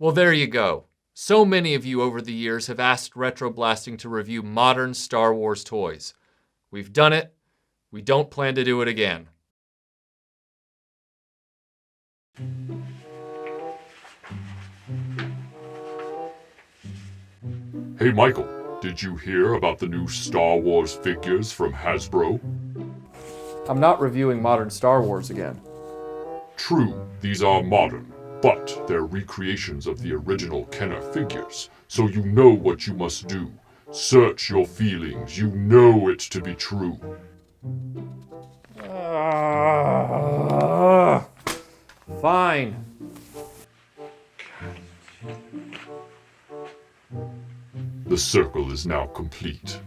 Well, there you go. So many of you over the years have asked RetroBlasting to review modern Star Wars toys. We've done it. We don't plan to do it again. Hey Michael, did you hear about the new Star Wars figures from Hasbro? I'm not reviewing modern Star Wars again. True, these are modern, but they're recreations of the original Kenner figures, so you know what you must do. Search your feelings, you know it to be true. Fine. The circle is now complete.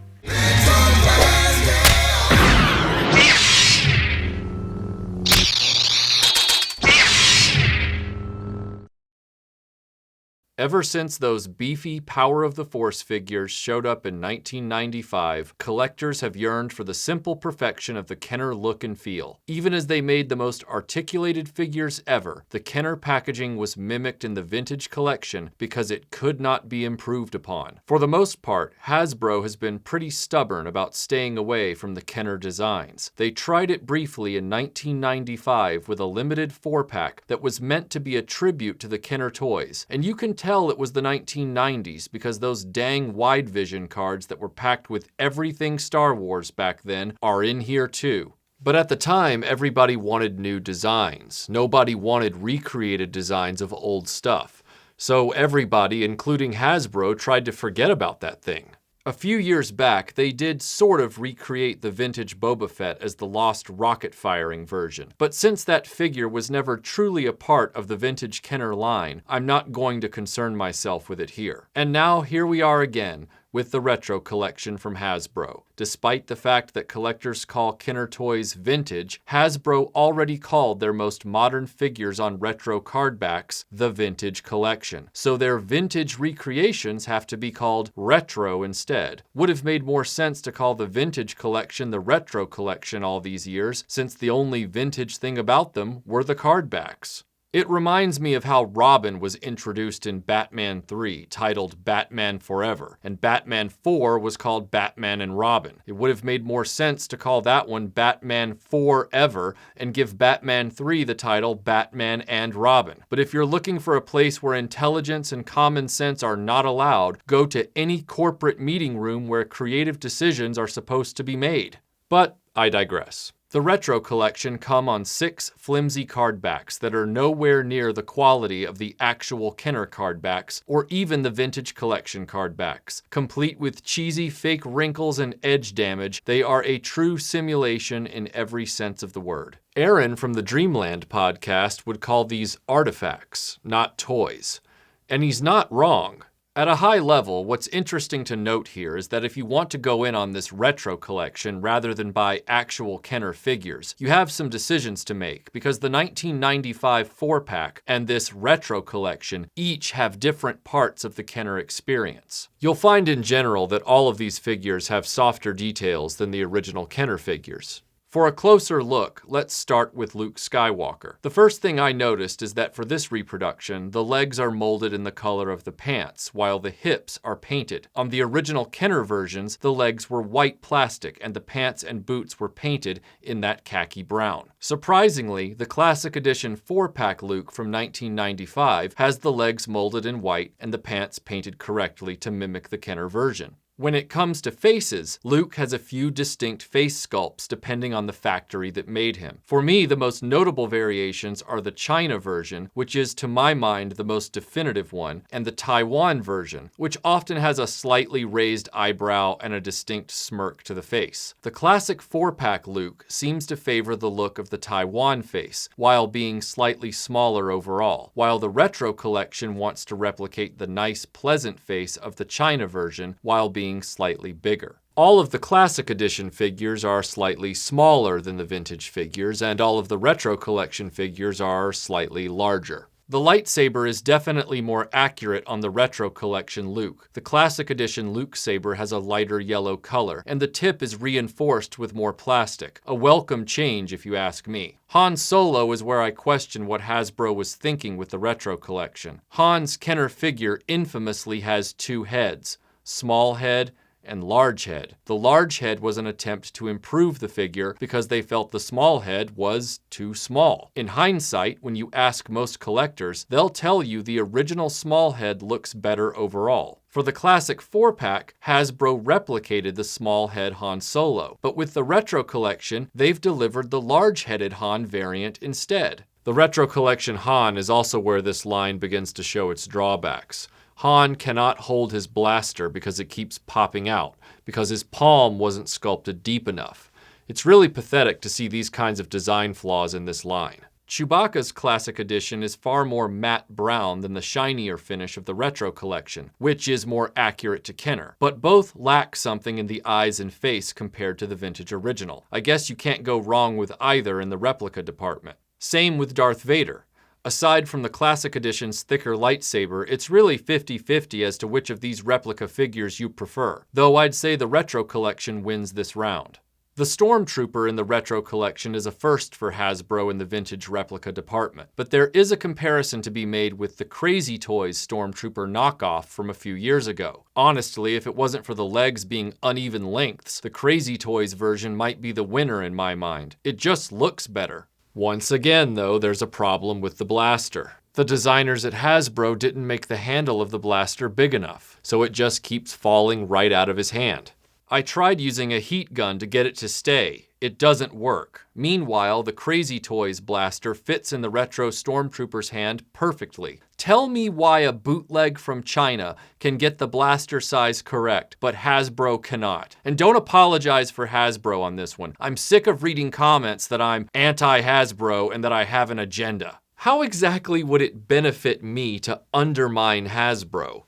Ever since those beefy Power of the Force figures showed up in 1995, collectors have yearned for the simple perfection of the Kenner look and feel. Even as they made the most articulated figures ever, the Kenner packaging was mimicked in the vintage collection because it could not be improved upon. For the most part, Hasbro has been pretty stubborn about staying away from the Kenner designs. They tried it briefly in 1995 with a limited 4-pack that was meant to be a tribute to the Kenner toys, and you can tell it was the 1990s because those dang wide vision cards that were packed with everything Star Wars back then are in here too. But at the time, everybody wanted new designs. Nobody wanted recreated designs of old stuff. So everybody, including Hasbro, tried to forget about that thing. A few years back, they did sort of recreate the vintage Boba Fett as the lost rocket-firing version. But since that figure was never truly a part of the vintage Kenner line, I'm not going to concern myself with it here. And now, here we are again, with the retro collection from Hasbro. Despite the fact that collectors call Kenner toys vintage, Hasbro already called their most modern figures on retro card backs the vintage collection. So their vintage recreations have to be called retro instead. Would have made more sense to call the vintage collection the retro collection all these years, since the only vintage thing about them were the card backs. It reminds me of how Robin was introduced in Batman 3, titled Batman Forever, and Batman 4 was called Batman and Robin. It would have made more sense to call that one Batman Forever and give Batman 3 the title Batman and Robin. But if you're looking for a place where intelligence and common sense are not allowed, go to any corporate meeting room where creative decisions are supposed to be made. But I digress. The retro collection come on 6 flimsy card backs that are nowhere near the quality of the actual Kenner card backs or even the vintage collection card backs. Complete with cheesy fake wrinkles and edge damage, they are a true simulation in every sense of the word. Aaron from the Dreamland podcast would call these artifacts, not toys. And he's not wrong. At a high level, what's interesting to note here is that if you want to go in on this retro collection rather than buy actual Kenner figures, you have some decisions to make because the 1995 4-pack and this retro collection each have different parts of the Kenner experience. You'll find in general that all of these figures have softer details than the original Kenner figures. For a closer look, let's start with Luke Skywalker. The first thing I noticed is that for this reproduction, the legs are molded in the color of the pants, while the hips are painted. On the original Kenner versions, the legs were white plastic and the pants and boots were painted in that khaki brown. Surprisingly, the Classic Edition 4-pack Luke from 1995 has the legs molded in white and the pants painted correctly to mimic the Kenner version. When it comes to faces, Luke has a few distinct face sculpts depending on the factory that made him. For me, the most notable variations are the China version, which is to my mind the most definitive one, and the Taiwan version, which often has a slightly raised eyebrow and a distinct smirk to the face. The classic 4-pack Luke seems to favor the look of the Taiwan face, while being slightly smaller overall, while the retro collection wants to replicate the nice, pleasant face of the China version while being slightly bigger. All of the Classic Edition figures are slightly smaller than the vintage figures, and all of the Retro Collection figures are slightly larger. The lightsaber is definitely more accurate on the Retro Collection Luke. The Classic Edition Luke saber has a lighter yellow color, and the tip is reinforced with more plastic. A welcome change if you ask me. Han Solo is where I question what Hasbro was thinking with the Retro Collection. Han's Kenner figure infamously has two heads, small head and large head. The large head was an attempt to improve the figure because they felt the small head was too small. In hindsight, when you ask most collectors, they'll tell you the original small head looks better overall. For the classic 4-pack, Hasbro replicated the small head Han Solo, but with the Retro Collection, they've delivered the large-headed Han variant instead. The Retro Collection Han is also where this line begins to show its drawbacks. Han cannot hold his blaster because it keeps popping out, because his palm wasn't sculpted deep enough. It's really pathetic to see these kinds of design flaws in this line. Chewbacca's Classic Edition is far more matte brown than the shinier finish of the Retro Collection, which is more accurate to Kenner, but both lack something in the eyes and face compared to the vintage original. I guess you can't go wrong with either in the replica department. Same with Darth Vader. Aside from the Classic Edition's thicker lightsaber, it's really 50-50 as to which of these replica figures you prefer, though I'd say the Retro Collection wins this round. The Stormtrooper in the Retro Collection is a first for Hasbro in the vintage replica department, but there is a comparison to be made with the Crazy Toys Stormtrooper knockoff from a few years ago. Honestly, if it wasn't for the legs being uneven lengths, the Crazy Toys version might be the winner in my mind. It just looks better. Once again, though, there's a problem with the blaster. The designers at Hasbro didn't make the handle of the blaster big enough, so it just keeps falling right out of his hand. I tried using a heat gun to get it to stay. It doesn't work. Meanwhile, the Crazy Toys blaster fits in the Retro Stormtrooper's hand perfectly. Tell me why a bootleg from China can get the blaster size correct, but Hasbro cannot. And don't apologize for Hasbro on this one. I'm sick of reading comments that I'm anti-Hasbro and that I have an agenda. How exactly would it benefit me to undermine Hasbro?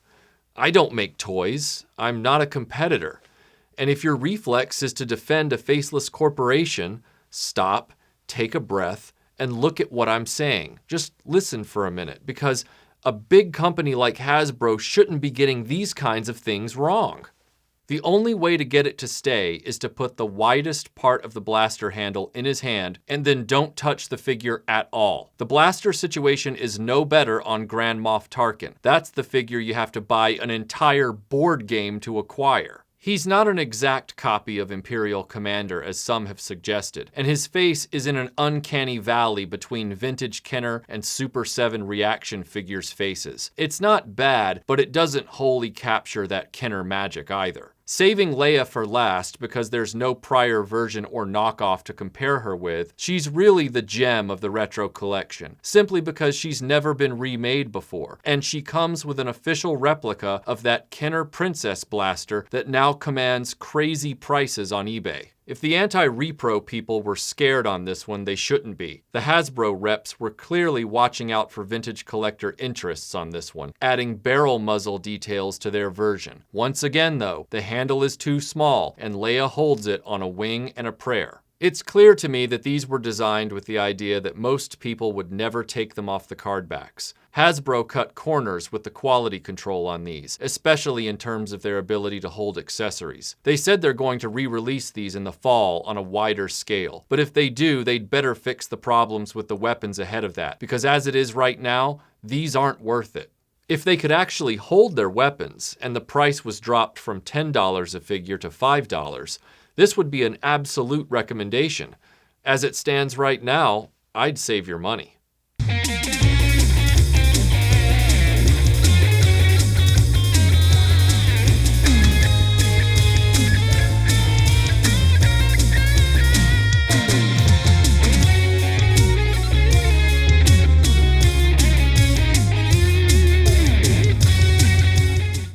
I don't make toys. I'm not a competitor. And if your reflex is to defend a faceless corporation, stop, take a breath, and look at what I'm saying. Just listen for a minute, because a big company like Hasbro shouldn't be getting these kinds of things wrong. The only way to get it to stay is to put the widest part of the blaster handle in his hand and then don't touch the figure at all. The blaster situation is no better on Grand Moff Tarkin. That's the figure you have to buy an entire board game to acquire. He's not an exact copy of Imperial Commander, as some have suggested, and his face is in an uncanny valley between vintage Kenner and Super 7 reaction figures' faces. It's not bad, but it doesn't wholly capture that Kenner magic either. Saving Leia for last because there's no prior version or knockoff to compare her with, she's really the gem of the Retro Collection, simply because she's never been remade before, and she comes with an official replica of that Kenner Princess blaster that now commands crazy prices on eBay. If the anti-repro people were scared on this one, they shouldn't be. The Hasbro reps were clearly watching out for vintage collector interests on this one, adding barrel muzzle details to their version. Once again though, the handle is too small, and Leia holds it on a wing and a prayer. It's clear to me that these were designed with the idea that most people would never take them off the card backs. Hasbro cut corners with the quality control on these, especially in terms of their ability to hold accessories. They said they're going to re-release these in the fall on a wider scale, but if they do, they'd better fix the problems with the weapons ahead of that, because as it is right now, these aren't worth it. If they could actually hold their weapons, and the price was dropped from $10 a figure to $5, this would be an absolute recommendation. As it stands right now, I'd save your money.